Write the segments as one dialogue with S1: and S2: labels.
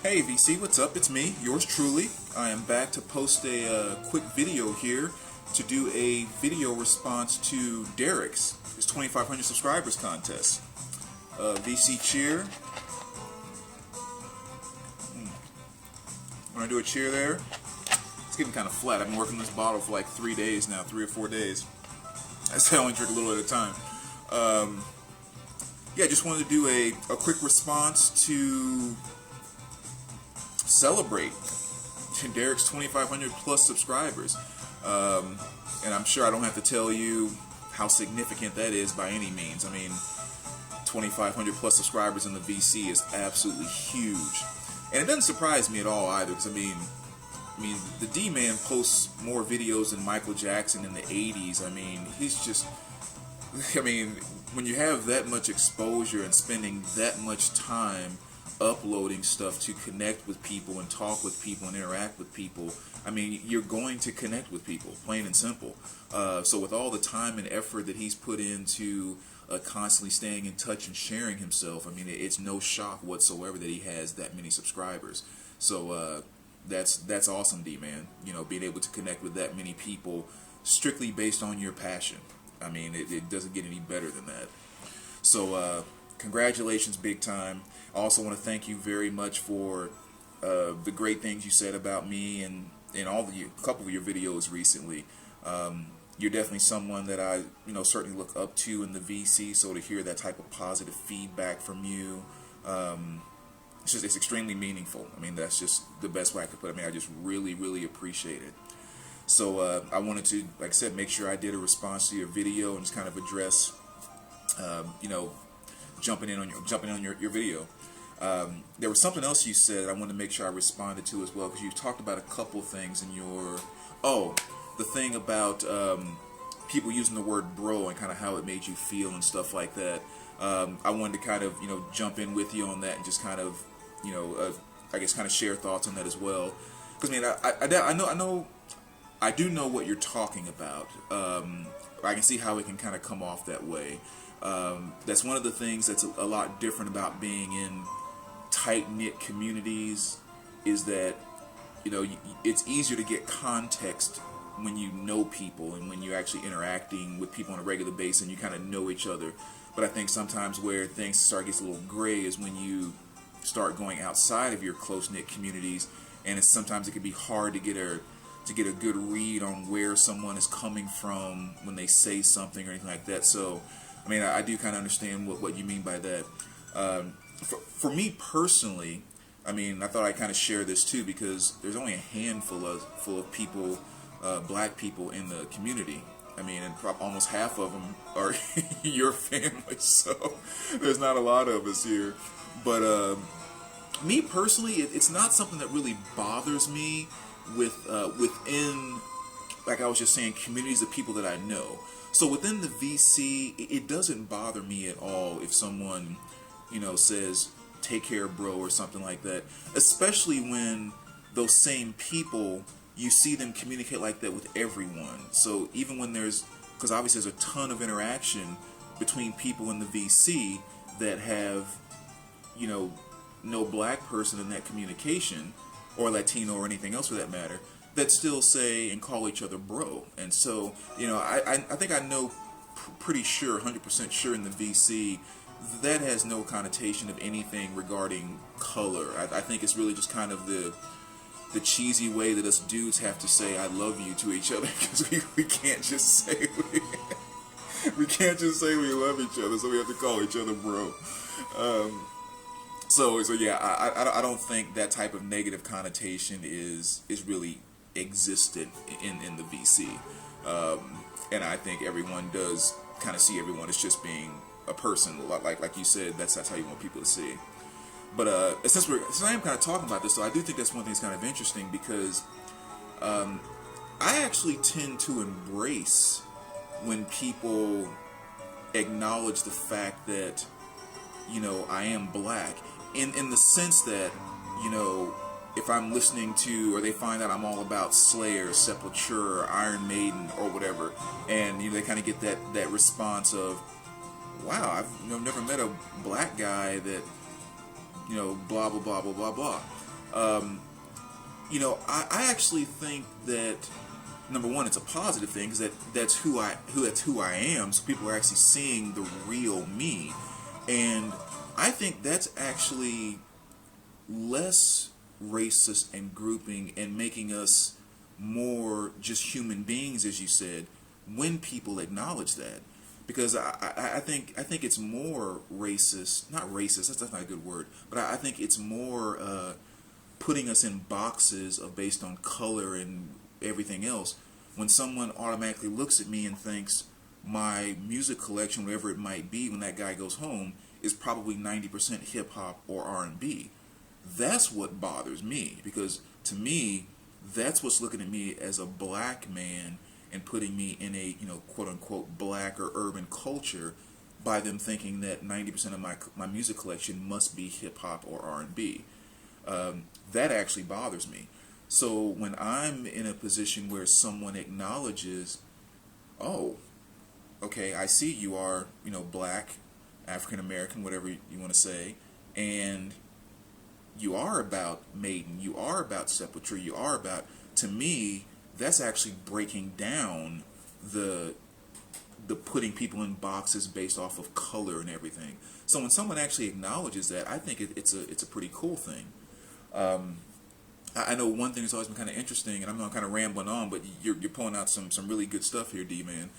S1: Hey VC, what's up? It's me, yours truly. I am back to post a quick video here to do a video response to Derek's his 2,500 subscribers contest. VC cheer. When I do a cheer there, it's getting kind of flat. I've been working this bottle for like 3 days now, 3 or 4 days. I say I only drink a little at a time. Yeah, just wanted to do a quick response to celebrate Derek's 2,500 plus subscribers. And I'm sure I don't have to tell you how significant that is by any means. I mean, 2,500 plus subscribers in the VC is absolutely huge. And it doesn't surprise me at all either, because I mean, the D-Man posts more videos than Michael Jackson in the 80s. I mean, he's just, when you have that much exposure and spending that much time uploading stuff to connect with people and talk with people and interact with people, I mean, you're going to connect with people, plain and simple. So with all the time and effort that he's put into constantly staying in touch and sharing himself, I mean, it's no shock whatsoever that he has that many subscribers. So that's awesome, D-Man. You know, being able to connect with that many people strictly based on your passion. I mean, it doesn't get any better than that. So congratulations, big time. I also want to thank you very much for the great things you said about me and all a couple of your videos recently. You're definitely someone that I certainly look up to in the VC. So to hear that type of positive feedback from you, it's extremely meaningful. I mean, that's just the best way I could put it. I mean, I just really appreciate it. So I wanted to, like I said, make sure I did a response to your video and just kind of address, jumping in on your video. There was something else you said I wanted to make sure I responded to as well, because you talked about a couple things in your, the thing about people using the word bro and kind of how it made you feel and stuff like that. I wanted to kind of jump in with you on that and just kind of I guess kind of share thoughts on that as well, because I do know what you're talking about. I can see how it can kind of come off that way. That's one of the things that's a lot different about being in tight-knit communities, is that it's easier to get context when you know people and when you're actually interacting with people on a regular basis and you kind of know each other. But I think sometimes where things start gets a little gray is when you start going outside of your close-knit communities, and sometimes it can be hard to get a good read on where someone is coming from when they say something or anything like that. So I mean, I do kind of understand what you mean by that. For me personally, I mean, I thought I'd kind of share this too, because there's only a handful of people, black people in the community. I mean, and almost half of them are your family, so there's not a lot of us here. But me personally, it's not something that really bothers me within, like I was just saying, communities of people that I know. So within the VC, it doesn't bother me at all if someone, says, "Take care, bro," or something like that. Especially when those same people, you see them communicate like that with everyone. So even when because obviously there's a ton of interaction between people in the VC that have, no black person in that communication, or Latino or anything else for that matter, that still say and call each other bro. And so, I think I know pretty sure, 100% sure in the VC, that has no connotation of anything regarding color. I think it's really just kind of the cheesy way that us dudes have to say "I love you" to each other, because we can't just say we can't just say we love each other, so we have to call each other bro. So yeah, I don't think that type of negative connotation is really existed in the VC, and I think everyone does kind of see everyone as just being a person, like you said. That's how you want people to see. But since I am kind of talking about this, so I do think that's one thing that's kind of interesting, because I actually tend to embrace when people acknowledge the fact that I am black, in the sense that if I'm listening to, or they find out I'm all about Slayer, Sepultura, or Iron Maiden, or whatever, and they kind of get that response of, wow, I've never met a black guy that blah blah blah blah blah blah. You know, I actually think that number one, it's a positive thing because that's who I am. So people are actually seeing the real me, and I think that's actually less racist and grouping and making us more just human beings, as you said, when people acknowledge that. Because I think it's more racist, not racist, that's not a good word, but I think it's more putting us in boxes of based on color and everything else, when someone automatically looks at me and thinks my music collection, whatever it might be, when that guy goes home, is probably 90% hip-hop or R&B. That's what bothers me, because to me, that's what's looking at me as a black man and putting me in a, you know, quote-unquote black or urban culture by them thinking that 90% of my music collection must be hip-hop or R&B. That actually bothers me. So when I'm in a position where someone acknowledges, oh, okay, I see you are, you know, black, African American, whatever you want to say, and you are about Maiden, you are about Sepultura, you are about, to me, that's actually breaking down the putting people in boxes based off of color and everything. So when someone actually acknowledges that, I think it's a pretty cool thing. I know one thing that's always been kind of interesting, and I'm not kind of rambling on, but you're pulling out some really good stuff here, D-Man.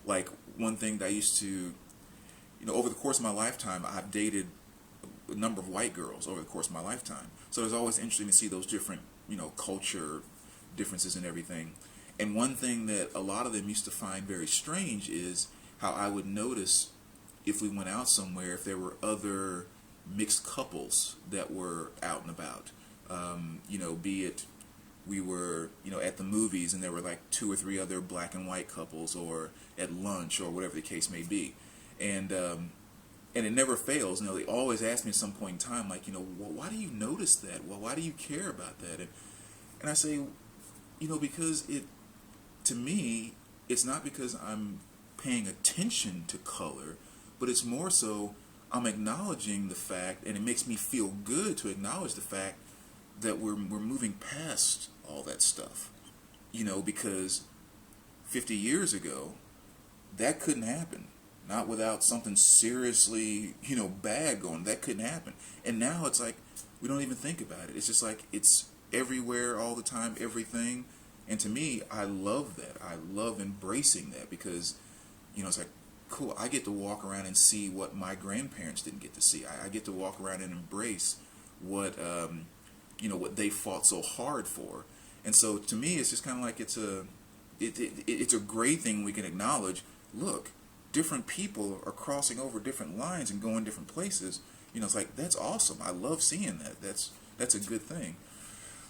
S1: Like one thing that I used to, you know, over the course of my lifetime, I've dated a number of white girls over the course of my lifetime. So it's always interesting to see those different, you know, culture differences and everything. And one thing that a lot of them used to find very strange is how I would notice if we went out somewhere, if there were other mixed couples that were out and about. You know, be it we were, you know, at the movies and there were like 2 or 3 other black and white couples, or at lunch, or whatever the case may be. And it never fails. You know, they always ask me at some point in time, like, you know, well, why do you notice that? Well, why do you care about that? And I say, you know, because to me, it's not because I'm paying attention to color, but it's more so I'm acknowledging the fact, and it makes me feel good to acknowledge the fact that we're moving past all that stuff. You know, because 50 years ago, that couldn't happen. Not without something seriously, you know, bad going. That couldn't happen. And now it's like, we don't even think about it. It's just like, it's everywhere all the time, everything. And to me, I love that. I love embracing that because, you know, it's like, cool, I get to walk around and see what my grandparents didn't get to see. I get to walk around and embrace what, you know, what they fought so hard for. And so to me, it's just kind of like it's a great thing we can acknowledge. Look, different people are crossing over different lines and going different places. You know, it's like, that's awesome. I love seeing that. That's a good thing.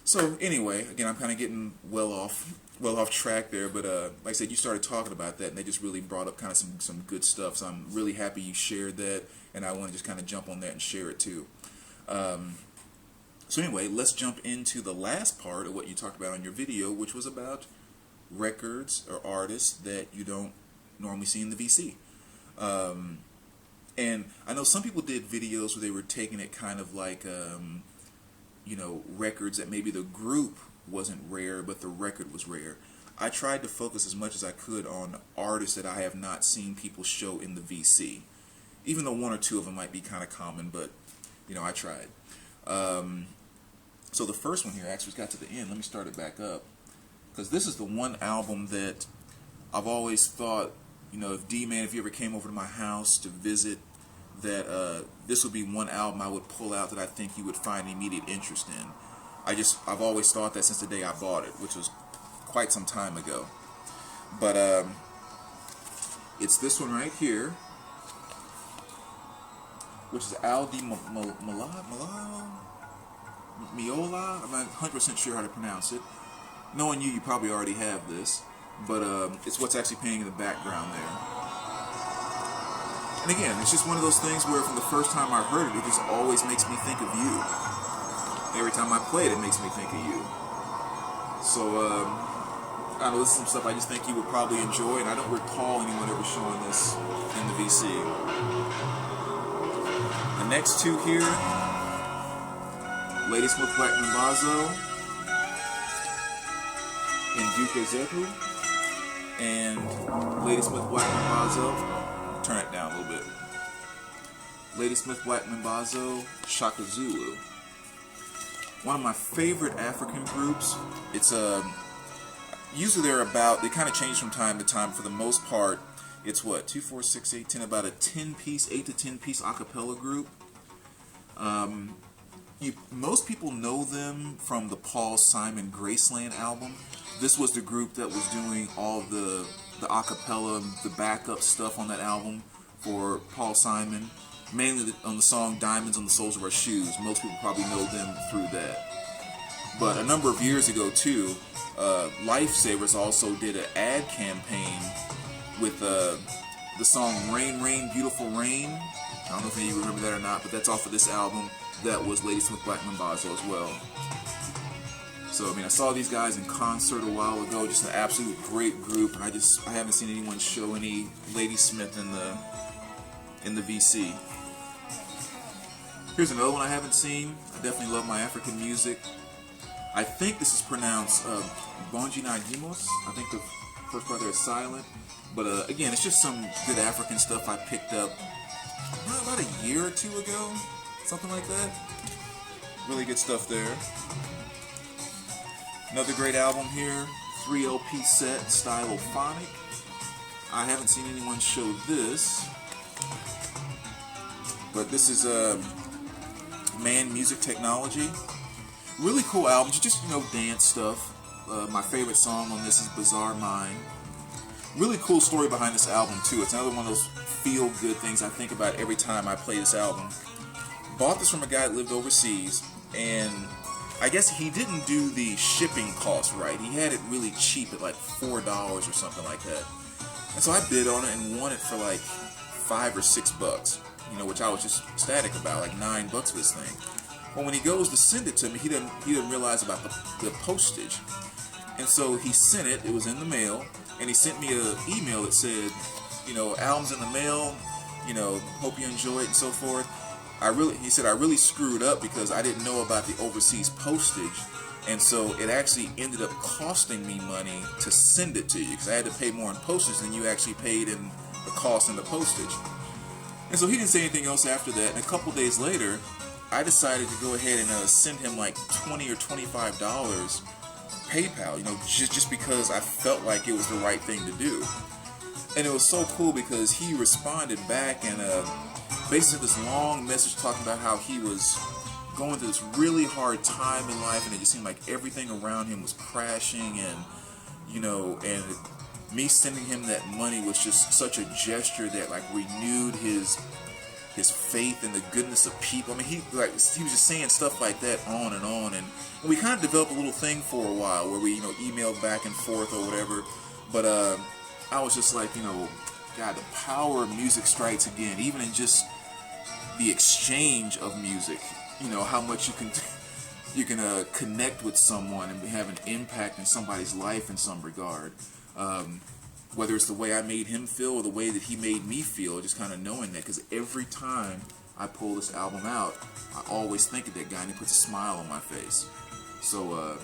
S1: So anyway, again, I'm kind of getting well off track there, but like I said, you started talking about that, and they just really brought up kind of some good stuff. So I'm really happy you shared that, and I want to just kind of jump on that and share it too. So anyway, let's jump into the last part of what you talked about on your video, which was about records or artists that you don't normally see in the VC. And I know some people did videos where they were taking it kind of like, you know, records that maybe the group wasn't rare, but the record was rare. I tried to focus as much as I could on artists that I have not seen people show in the VC. Even though 1 or 2 of them might be kind of common, but, you know, I tried. So the first one here actually got to the end. Let me start it back up. Because this is the one album that I've always thought, you know, if D-Man, if you ever came over to my house to visit, that this would be one album I would pull out that I think you would find immediate interest in. I've always thought that since the day I bought it, which was quite some time ago. But it's this one right here, which is Al Di Meola. I'm not 100% sure how to pronounce it. Knowing you probably already have this, but it's what's actually playing in the background there. And again, it's just one of those things where from the first time I heard it, it just always makes me think of you. Every time I play it, it makes me think of you. So, I don't know, this is some stuff I just think you would probably enjoy, and I don't recall anyone ever showing this in the VC. The next 2 here, Lady Smith Black Mambazo, and Duke Zepu, and Lady Smith Black Mambazo. Turn it down a little bit. Lady Smith Black Mambazo, Shaka Zulu. One of my favorite African groups. It's usually they kind of change from time to time. For the most part, it's what, 2, 4, 6, 8, 10, about a 10-piece, 8 to 10-piece a cappella group. Most people know them from the Paul Simon Graceland album. This was the group that was doing all the a cappella, the backup stuff on that album for Paul Simon. Mainly on the song Diamonds on the Soles of Our Shoes. Most people probably know them through that. But a number of years ago too, Lifesavers also did an ad campaign with the song Rain, Rain, Beautiful Rain. I don't know if any of you remember that or not, but that's off of this album. That was Lady Smith Black Mambazo as well. So I saw these guys in concert a while ago, just an absolute great group, and I haven't seen anyone show any Lady Smith in the VC. Here's another one I haven't seen. I definitely love my African music. I think this is pronounced Bonji Nagimos. I think the first part there is silent. But again, it's just some good African stuff I picked up about a year or two ago. Something like that. Really good stuff there. Another great album here. 3 LP set, Stylophonic. I haven't seen anyone show this. But this is Man Music Technology. Really cool album, just dance stuff. My favorite song on this is Bizarre Mind. Really cool story behind this album too. It's another one of those feel-good things I think about every time I play this album. Bought this from a guy that lived overseas, and I guess he didn't do the shipping cost right. He had it really cheap at like $4 or something like that. And so I bid on it and won it for like $5 or $6. Which I was just ecstatic about, like $9 for this thing. But when he goes to send it to me, he didn't realize about the postage. And so he sent it, it was in the mail, and he sent me an email that said, album's in the mail, hope you enjoy it and so forth. He said I really screwed up because I didn't know about the overseas postage, and so it actually ended up costing me money to send it to you, because I had to pay more in postage than you actually paid in the cost and the postage. And so he didn't say anything else after that, and a couple days later, I decided to go ahead and send him like $20 or $25 PayPal, just because I felt like it was the right thing to do. And it was so cool because he responded back and basically this long message talking about how he was going through this really hard time in life, and it just seemed like everything around him was crashing, and me sending him that money was just such a gesture that like renewed his faith in the goodness of people. He was just saying stuff like that on, and we kind of developed a little thing for a while where we emailed back and forth or whatever. But I was just like, God, the power of music strikes again, even in just the exchange of music. How much you can connect with someone and have an impact in somebody's life in some regard. Whether it's the way I made him feel or the way that he made me feel, just kind of knowing that. Because every time I pull this album out, I always think of that guy and he puts a smile on my face. So,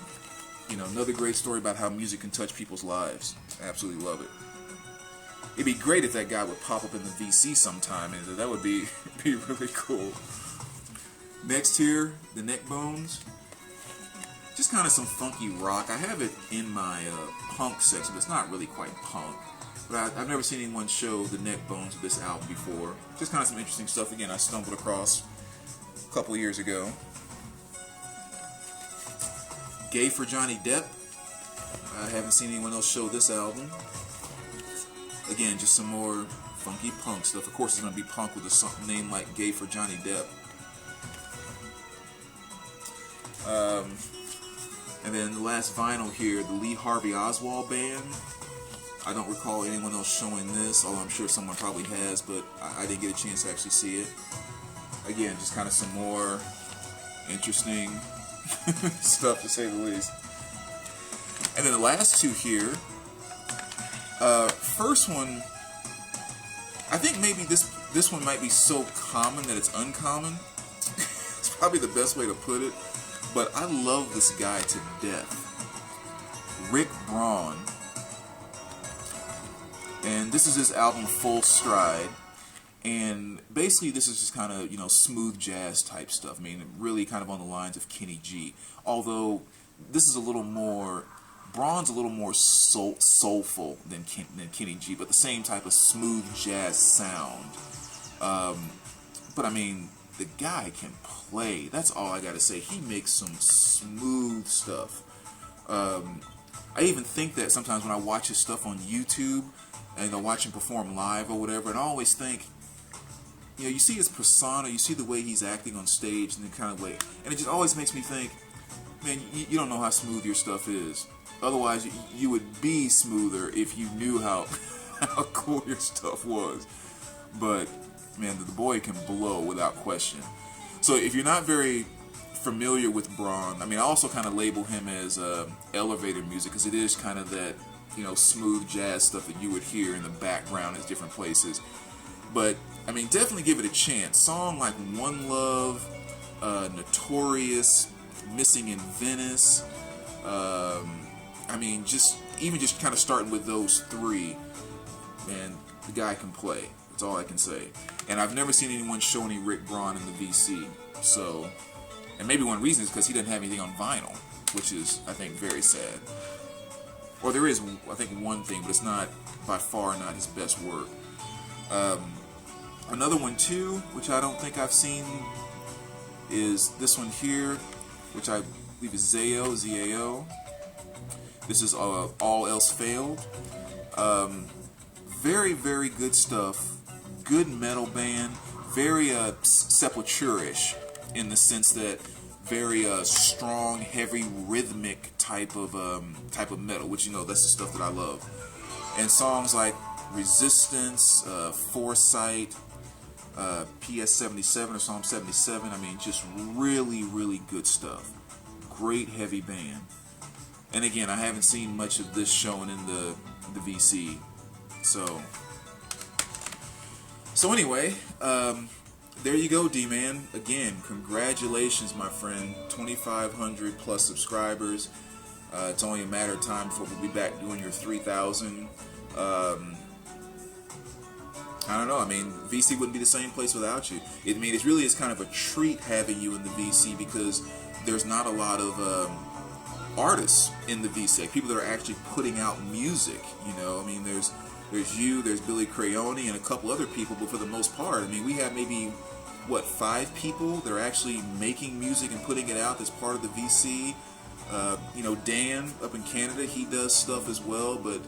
S1: another great story about how music can touch people's lives. I absolutely love it. It'd be great if that guy would pop up in the VC sometime, and that would be really cool. Next here, the Neck Bones. Just kind of some funky rock. I have it in my punk section, but it's not really quite punk. But I've never seen anyone show the Neck Bones of this album before. Just kind of some interesting stuff. Again, I stumbled across a couple years ago. Gay for Johnny Depp. I haven't seen anyone else show this album. Again, just some more funky punk stuff. Of course, it's going to be punk with a name like Gay for Johnny Depp. And then the last vinyl here, the Lee Harvey Oswald Band. I don't recall anyone else showing this, although I'm sure someone probably has, but I didn't get a chance to actually see it. Again, just kind of some more interesting stuff, to say the least. And then the last two here. First one, I think maybe this one might be so common that it's uncommon. It's probably the best way to put it. but I love this guy to death. Rick Braun. And this is his album Full Stride. And basically this is just kind of, you know, smooth jazz type stuff. I mean, really kind of on the lines of Kenny G. Although this is a little more, Braun's a little more soulful than Kenny G, but the same type of smooth jazz sound. But I mean, the guy can play. That's all I gotta say. He makes some smooth stuff. I even think that sometimes when I watch his stuff on YouTube, and I watch him perform live or whatever, and I always think, you know, you see his persona, you see the way he's acting on stage, and the kind of way, and it just always makes me think, man, you don't know how smooth your stuff is. Otherwise, you would be smoother if you knew how how cool your stuff was. But man, the boy can blow without question. So if you're not very familiar with Braun, I mean, I also kind of label him as elevator music, because it is kind of that, you know, smooth jazz stuff that you would hear in the background at different places. But I mean, definitely give it a chance. Song like One Love, Notorious, Missing in Venice. I mean, just kind of starting with those three, man, the guy can play. That's all I can say. And I've never seen anyone show any Rick Braun in the VC. So, and maybe one reason is because he doesn't have anything on vinyl, which is, I think, very sad. Or there is, I think, one thing, but it's not, by far, not his best work. Another one, too, which I don't think I've seen, is this one here, which I believe is Zao, Z-A-O. This is All Else Failed. Very, very good stuff. Good metal band. Very Sepultura-ish, in the sense that very strong, heavy, rhythmic type of metal, which, you know, that's the stuff that I love. And songs like Resistance, Foresight, PS 77 or Psalm 77, I mean, just really, really good stuff. Great heavy band. And again, I haven't seen much of this shown in the VC. So anyway, there you go, D-Man. Again, congratulations, my friend. 2,500 plus subscribers. It's only a matter of time before we'll be back doing your 3,000. I don't know. I mean, VC wouldn't be the same place without you. I mean, it really is kind of a treat having you in the VC, because there's not a lot of artists in the VC, like people that are actually putting out music. You know, I mean, there's you, there's Billy Crayoni, and a couple other people, but for the most part, I mean, we have maybe, what, 5 people that are actually making music and putting it out that's part of the VC. You know, Dan up in Canada, he does stuff as well, but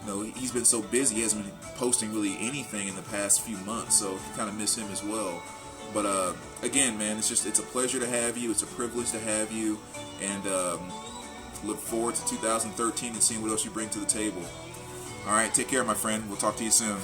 S1: you know, he's been so busy, he hasn't been posting really anything in the past few months, so I kind of miss him as well. But again, man, it's a pleasure to have you. It's a privilege to have you, and look forward to 2013 and seeing what else you bring to the table. All right, take care, my friend. We'll talk to you soon.